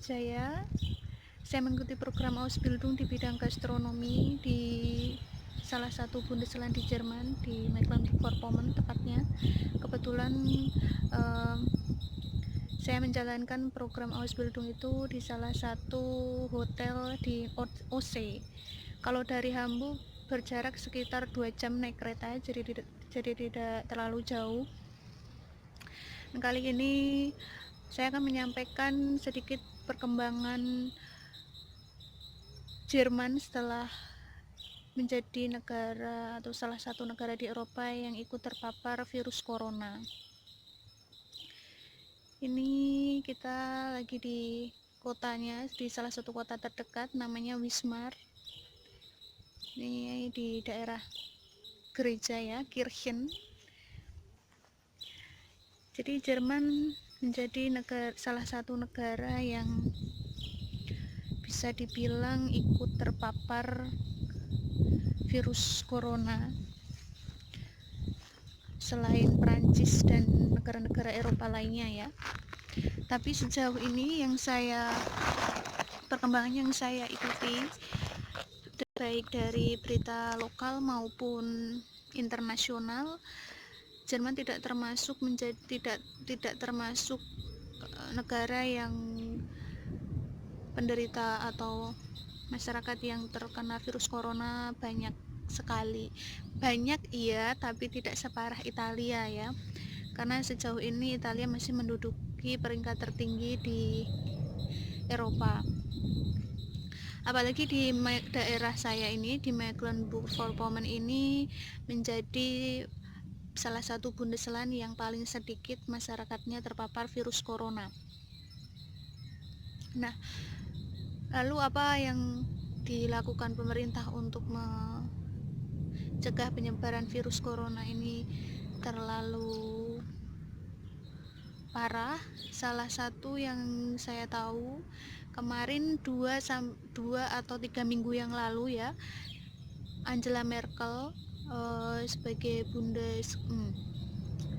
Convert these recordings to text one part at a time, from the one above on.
Wijaya. Saya mengikuti program Ausbildung di bidang gastronomi di salah satu Bundesland di Jerman, di Mecklenburg-Vorpommern tepatnya. Kebetulan saya menjalankan program Ausbildung itu di salah satu hotel di OC. Kalau dari Hamburg berjarak sekitar 2 jam naik kereta, jadi tidak terlalu jauh. Dan kali ini saya akan menyampaikan sedikit perkembangan Jerman setelah menjadi negara atau salah satu negara di Eropa yang ikut terpapar virus corona. Ini kita lagi di kotanya, di salah satu kota terdekat namanya Wismar. Ini di daerah gereja ya, Kirchen. Jadi Jerman menjadi salah satu negara yang bisa dibilang ikut terpapar virus corona selain Prancis dan negara-negara Eropa lainnya ya. Tapi sejauh ini perkembangan yang saya ikuti baik dari berita lokal maupun internasional, Jerman tidak termasuk negara yang penderita atau masyarakat yang terkena virus corona banyak sekali. Banyak iya, tapi tidak separah Italia ya. Karena sejauh ini Italia masih menduduki peringkat tertinggi di Eropa. Apalagi di daerah saya ini, di Mecklenburg-Vorpommern ini menjadi salah satu Bundesland yang paling sedikit masyarakatnya terpapar virus corona. Nah, lalu apa yang dilakukan pemerintah untuk mencegah penyebaran virus corona ini terlalu parah? Salah satu yang saya tahu kemarin 2 atau 3 minggu yang lalu ya, Angela Merkel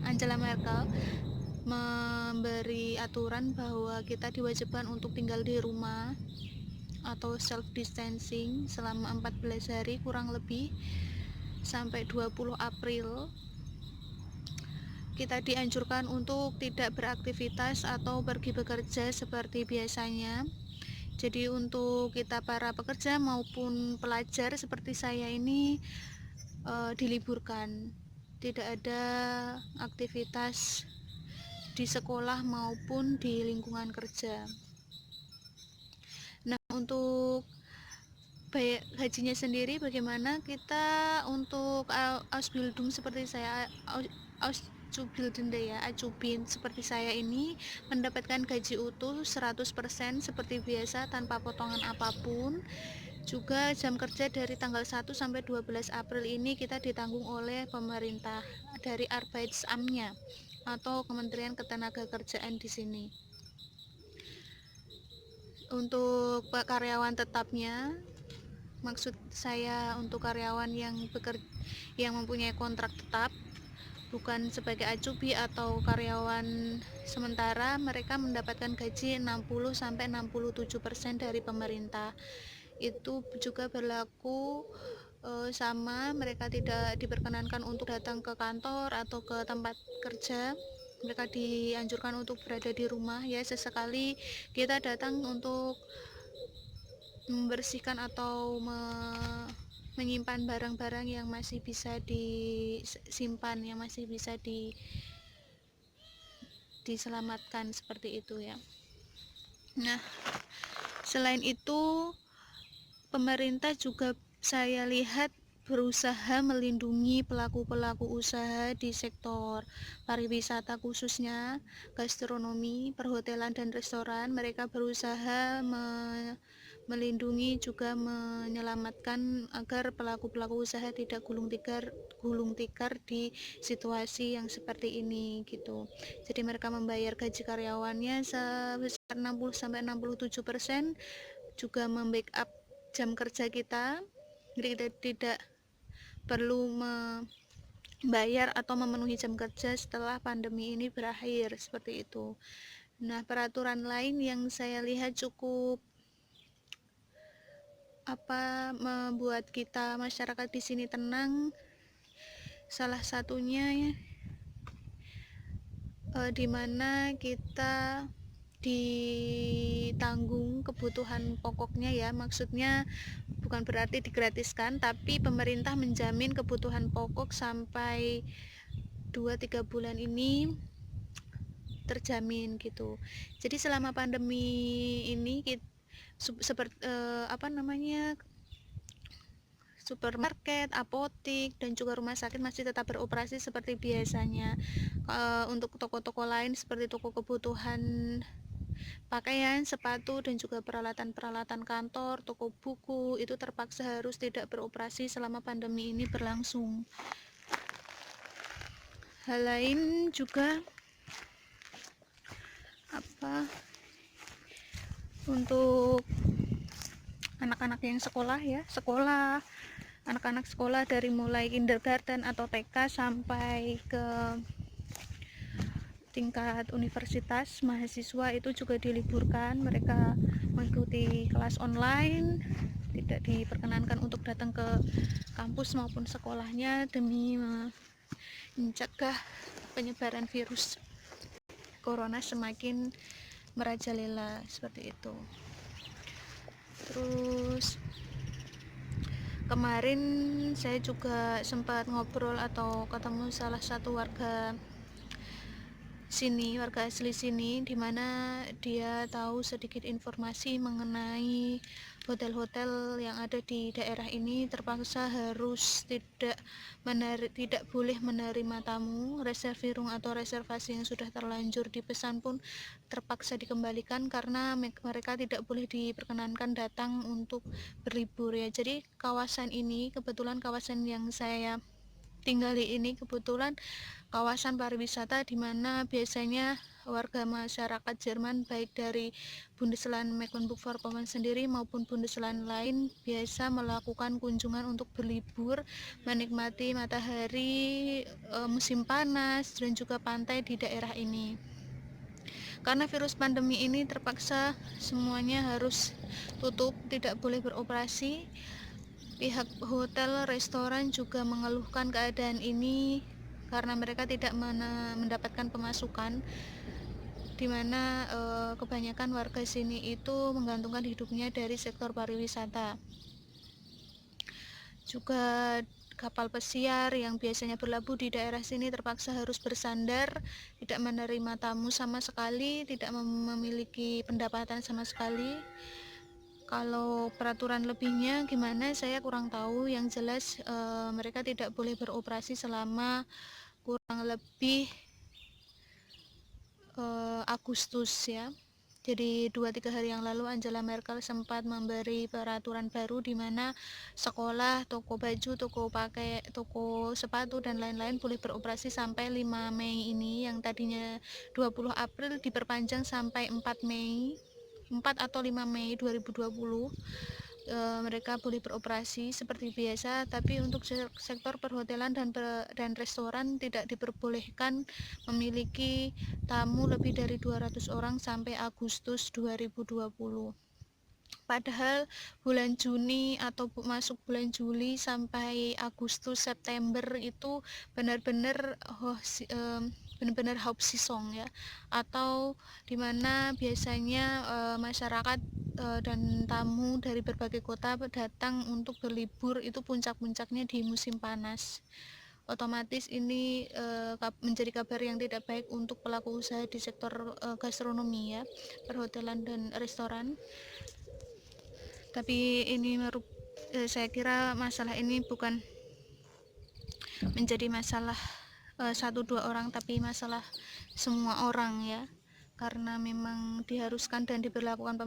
Angela Merkel memberi aturan bahwa kita diwajibkan untuk tinggal di rumah atau self distancing selama 14 hari kurang lebih sampai 20 April. Kita dianjurkan untuk tidak beraktivitas atau pergi bekerja seperti biasanya. Jadi untuk kita para pekerja maupun pelajar seperti saya ini diliburkan. Tidak ada aktivitas di sekolah maupun di lingkungan kerja. Nah, untuk gajinya sendiri bagaimana? Kita untuk Ausbildung seperti saya, Azubin seperti saya ini mendapatkan gaji utuh 100% seperti biasa tanpa potongan apapun. Juga jam kerja dari tanggal 1 sampai 12 April ini kita ditanggung oleh pemerintah dari Arbeitsamtnya atau Kementerian Ketenagakerjaan di sini. Untuk karyawan tetapnya, maksud saya untuk karyawan yang mempunyai kontrak tetap, bukan sebagai acubi atau karyawan sementara, mereka mendapatkan gaji 60-67% dari pemerintah. Itu juga berlaku sama, mereka tidak diperkenankan untuk datang ke kantor atau ke tempat kerja. Mereka dianjurkan untuk berada di rumah ya. Sesekali kita datang untuk membersihkan atau menyimpan barang-barang yang masih bisa disimpan, yang masih bisa diselamatkan seperti itu ya. Nah, selain itu pemerintah juga saya lihat berusaha melindungi pelaku-pelaku usaha di sektor pariwisata khususnya gastronomi, perhotelan dan restoran. Mereka berusaha melindungi juga menyelamatkan agar pelaku-pelaku usaha tidak gulung tikar di situasi yang seperti ini gitu. Jadi mereka membayar gaji karyawannya sebesar 60-67%, juga membackup jam kerja kita, jadi kita tidak perlu membayar atau memenuhi jam kerja setelah pandemi ini berakhir seperti itu. Nah, peraturan lain yang saya lihat cukup membuat kita masyarakat di sini tenang, salah satunya di mana kita ditanggung kebutuhan pokoknya ya, maksudnya bukan berarti digratiskan, tapi pemerintah menjamin kebutuhan pokok sampai 2-3 bulan ini terjamin gitu. Jadi selama pandemi ini seperti supermarket, apotik, dan juga rumah sakit masih tetap beroperasi seperti biasanya. Untuk toko-toko lain seperti toko kebutuhan pakaian, sepatu, dan juga peralatan-peralatan kantor, toko buku itu terpaksa harus tidak beroperasi selama pandemi ini berlangsung. Hal lain juga untuk anak-anak yang anak-anak sekolah dari mulai kindergarten atau TK sampai ke tingkat universitas, mahasiswa itu juga diliburkan. Mereka mengikuti kelas online, tidak diperkenankan untuk datang ke kampus maupun sekolahnya demi mencegah penyebaran virus corona semakin merajalela seperti itu. Terus kemarin saya juga sempat ngobrol atau ketemu salah satu warga asli sini, dimana dia tahu sedikit informasi mengenai hotel-hotel yang ada di daerah ini terpaksa harus tidak boleh menerima tamu. Reservasi atau reservasi yang sudah terlanjur dipesan pun terpaksa dikembalikan karena mereka tidak boleh diperkenankan datang untuk berlibur ya. Jadi kebetulan kawasan yang saya tinggali ini kebetulan kawasan pariwisata di mana biasanya warga masyarakat Jerman baik dari Bundesland Mecklenburg-Vorpommern sendiri maupun Bundesland lain biasa melakukan kunjungan untuk berlibur, menikmati matahari, musim panas, dan juga pantai di daerah ini. Karena virus pandemi ini terpaksa semuanya harus tutup, tidak boleh beroperasi. Pihak hotel, restoran juga mengeluhkan keadaan ini karena mereka tidak mendapatkan pemasukan, di mana kebanyakan warga sini itu menggantungkan hidupnya dari sektor pariwisata. Juga kapal pesiar yang biasanya berlabuh di daerah sini terpaksa harus bersandar, tidak menerima tamu sama sekali, tidak memiliki pendapatan sama sekali. Kalau peraturan lebihnya gimana saya kurang tahu, yang jelas mereka tidak boleh beroperasi selama kurang lebih Agustus ya. Jadi 2-3 hari yang lalu Angela Merkel sempat memberi peraturan baru di mana sekolah, toko baju, toko sepatu dan lain-lain boleh beroperasi sampai 5 Mei ini, yang tadinya 20 April diperpanjang sampai 4 atau 5 Mei 2020. Mereka boleh beroperasi seperti biasa, tapi untuk sektor perhotelan dan restoran tidak diperbolehkan memiliki tamu lebih dari 200 orang sampai Agustus 2020. Padahal bulan Juni atau masuk bulan Juli sampai Agustus September itu benar-benar benar-benar Hauptsaison ya, atau dimana biasanya masyarakat dan tamu dari berbagai kota datang untuk berlibur, itu puncak-puncaknya di musim panas. Otomatis ini menjadi kabar yang tidak baik untuk pelaku usaha di sektor gastronomi ya, perhotelan dan restoran. Tapi ini saya kira masalah ini bukan menjadi masalah 1-2 orang, tapi masalah semua orang ya, karena memang diharuskan dan diberlakukan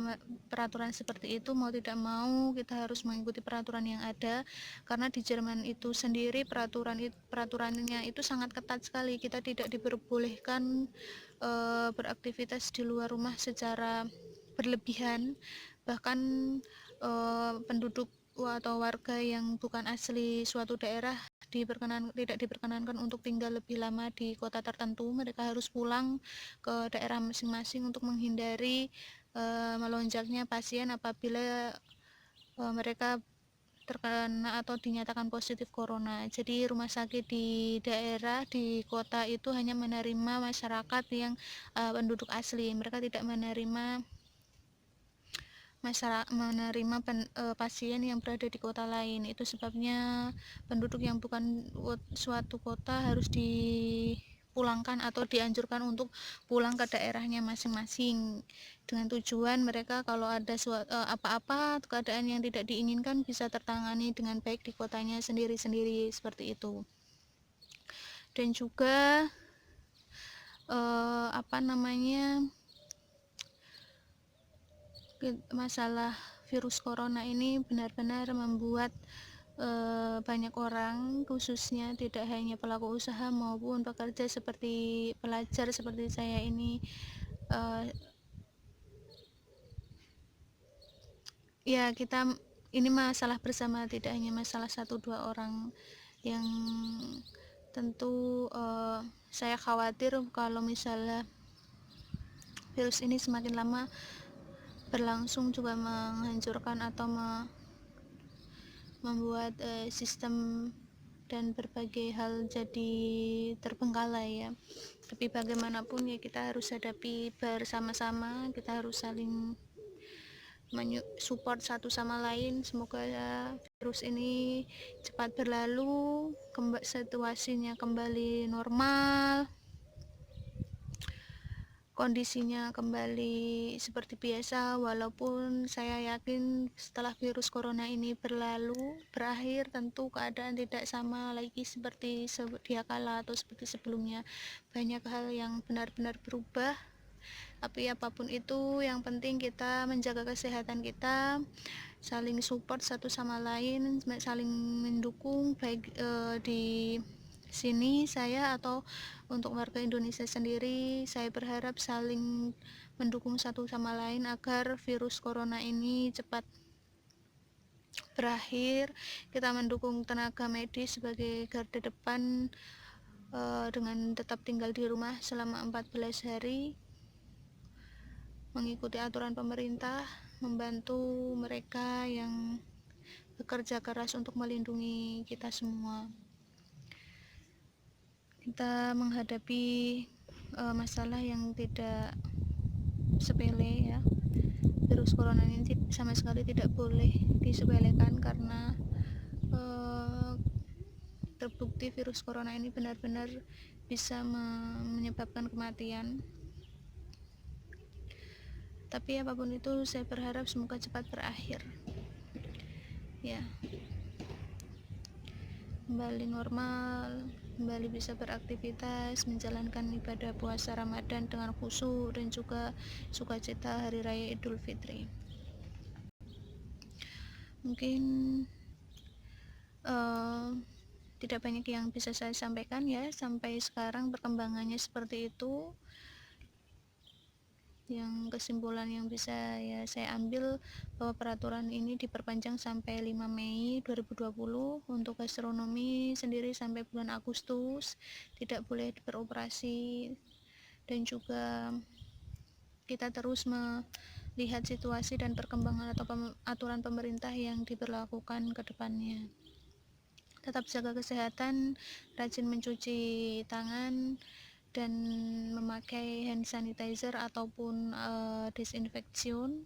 peraturan seperti itu. Mau tidak mau kita harus mengikuti peraturan yang ada, karena di Jerman itu sendiri peraturannya itu sangat ketat sekali. Kita tidak diperbolehkan beraktivitas di luar rumah secara berlebihan. Bahkan penduduk atau warga yang bukan asli suatu daerah tidak diperkenankan untuk tinggal lebih lama di kota tertentu. Mereka harus pulang ke daerah masing-masing untuk menghindari melonjaknya pasien apabila mereka terkena atau dinyatakan positif corona. Jadi rumah sakit di daerah di kota itu hanya menerima masyarakat yang penduduk asli. Mereka tidak menerima pasien yang berada di kota lain. Itu sebabnya penduduk yang bukan suatu kota harus dipulangkan atau dianjurkan untuk pulang ke daerahnya masing-masing, dengan tujuan mereka kalau ada apa-apa keadaan yang tidak diinginkan bisa tertangani dengan baik di kotanya sendiri-sendiri, seperti itu. Dan juga masalah virus corona ini benar-benar membuat banyak orang, khususnya tidak hanya pelaku usaha maupun pekerja seperti pelajar seperti saya ini, ya kita ini masalah bersama, tidak hanya masalah 1-2 orang. Yang tentu saya khawatir kalau misalnya virus ini semakin lama berlangsung juga menghancurkan atau membuat sistem dan berbagai hal jadi terbengkalai ya. Tapi bagaimanapun ya kita harus hadapi bersama-sama, kita harus saling support satu sama lain. Semoga virus ini cepat berlalu, situasinya kembali normal, kondisinya kembali seperti biasa. Walaupun saya yakin setelah virus corona ini berakhir, tentu keadaan tidak sama lagi seperti sedia kala atau seperti sebelumnya. Banyak hal yang benar-benar berubah. Tapi apapun itu, yang penting kita menjaga kesehatan kita, saling support satu sama lain, saling mendukung, baik di sini saya atau untuk warga Indonesia sendiri. Saya berharap saling mendukung satu sama lain agar virus corona ini cepat berakhir. Kita mendukung tenaga medis sebagai garda depan dengan tetap tinggal di rumah selama 14 hari, mengikuti aturan pemerintah, membantu mereka yang bekerja keras untuk melindungi kita semua. Kita menghadapi masalah yang tidak sepele ya. Virus corona ini sama sekali tidak boleh disepelekan, karena terbukti virus corona ini benar-benar bisa menyebabkan kematian. Tapi apapun itu, saya berharap semoga cepat berakhir ya, kembali normal, kembali bisa beraktivitas, menjalankan ibadah puasa Ramadan dengan khusyuk dan juga sukacita hari raya Idul Fitri. Mungkin tidak banyak yang bisa saya sampaikan ya, sampai sekarang perkembangannya seperti itu. Yang kesimpulan yang bisa ya saya ambil bahwa peraturan ini diperpanjang sampai 5 Mei 2020. Untuk gastronomi sendiri sampai bulan Agustus tidak boleh beroperasi, dan juga kita terus melihat situasi dan perkembangan atau aturan pemerintah yang diberlakukan ke depannya. Tetap jaga kesehatan, rajin mencuci tangan dan memakai hand sanitizer ataupun disinfektion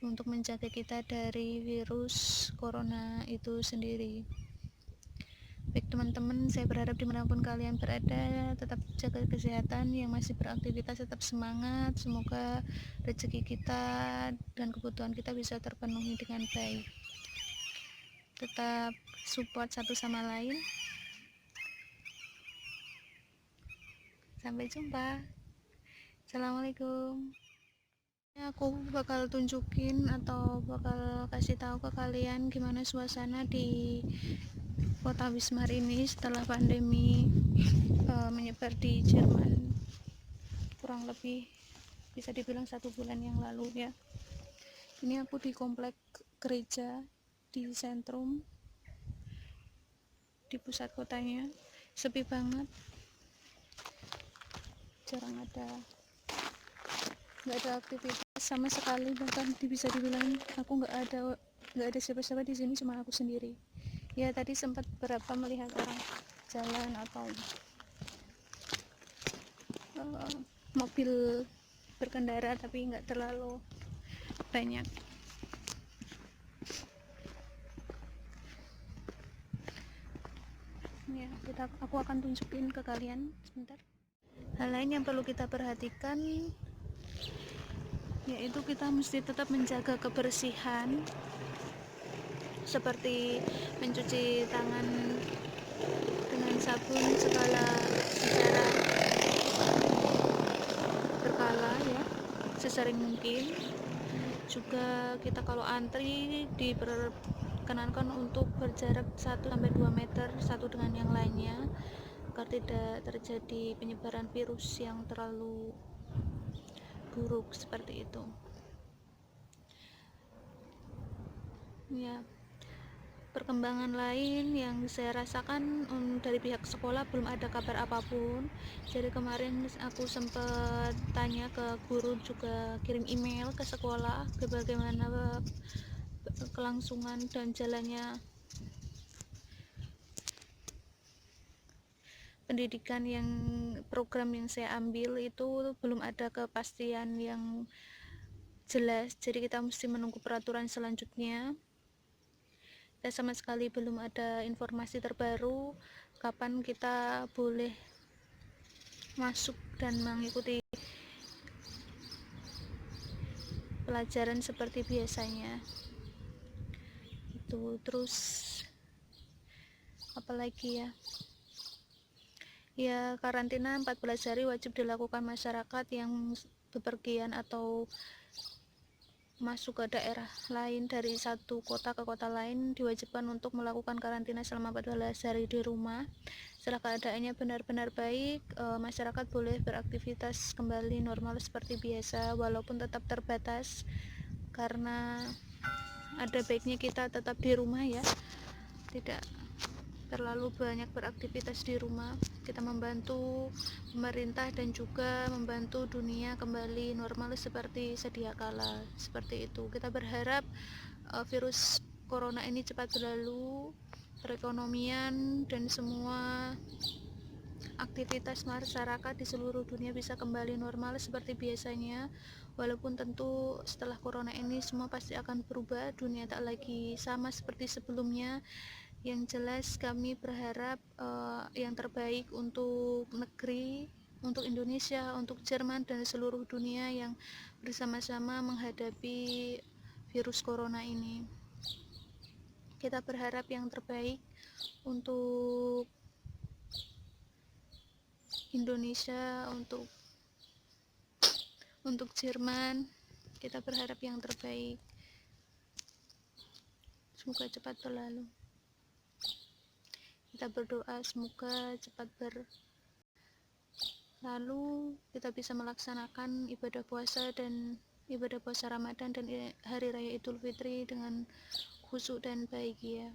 untuk menjaga kita dari virus corona itu sendiri. Baik teman-teman, saya berharap dimanapun kalian berada tetap jaga kesehatan. Yang masih beraktivitas tetap semangat, semoga rezeki kita dan kebutuhan kita bisa terpenuhi dengan baik. Tetap support satu sama lain. Sampai jumpa. Assalamualaikum. Aku bakal tunjukin atau bakal kasih tahu ke kalian gimana suasana di kota Wismar ini setelah pandemi menyebar di Jerman, kurang lebih bisa dibilang 1 bulan yang lalu ya. Ini aku di komplek gereja di sentrum. di pusat kotanya sepi banget, jarang nggak ada aktivitas sama sekali, bahkan bisa dibilang aku nggak ada siapa-siapa di sini, cuma aku sendiri. Ya tadi sempat berapa melihat orang jalan atau mobil berkendara, tapi nggak terlalu banyak. Ya, aku akan tunjukin ke kalian sebentar. Hal lain yang perlu kita perhatikan yaitu kita mesti tetap menjaga kebersihan, seperti mencuci tangan dengan sabun secara berkala ya, sesering mungkin. Juga kita kalau antri diperkenankan untuk berjarak 1-2 meter satu dengan yang lainnya, agar tidak terjadi penyebaran virus yang terlalu buruk seperti itu ya. Perkembangan lain yang saya rasakan dari pihak sekolah, belum ada kabar apapun. Jadi kemarin aku sempat tanya ke guru, juga kirim email ke sekolah ke bagaimana kelangsungan dan jalannya pendidikan yang program yang saya ambil. Itu belum ada kepastian yang jelas, jadi kita mesti menunggu peraturan selanjutnya. Dan sama sekali belum ada informasi terbaru kapan kita boleh masuk dan mengikuti pelajaran seperti biasanya. Itu terus apalagi ya, karantina 14 hari wajib dilakukan masyarakat yang bepergian atau masuk ke daerah lain dari satu kota ke kota lain, diwajibkan untuk melakukan karantina selama 14 hari di rumah. Setelah keadaannya benar-benar baik, masyarakat boleh beraktivitas kembali normal seperti biasa, walaupun tetap terbatas, karena ada baiknya kita tetap di rumah ya, tidak terlalu banyak beraktivitas di rumah. Kita membantu pemerintah dan juga membantu dunia kembali normal seperti sedia kala. Seperti itu, kita berharap virus corona ini cepat berlalu, perekonomian dan semua aktivitas masyarakat di seluruh dunia bisa kembali normal seperti biasanya. Walaupun tentu setelah corona ini semua pasti akan berubah, dunia tak lagi sama seperti sebelumnya. Yang jelas kami berharap yang terbaik untuk negeri, untuk Indonesia, untuk Jerman dan seluruh dunia yang bersama-sama menghadapi virus corona ini. Kita berharap yang terbaik untuk Indonesia, untuk Jerman. Kita berharap yang terbaik, semoga cepat berlalu. Kita berdoa semoga cepat berlalu, kita bisa melaksanakan ibadah puasa Ramadan dan hari raya Idul Fitri dengan khusyuk dan bahagia.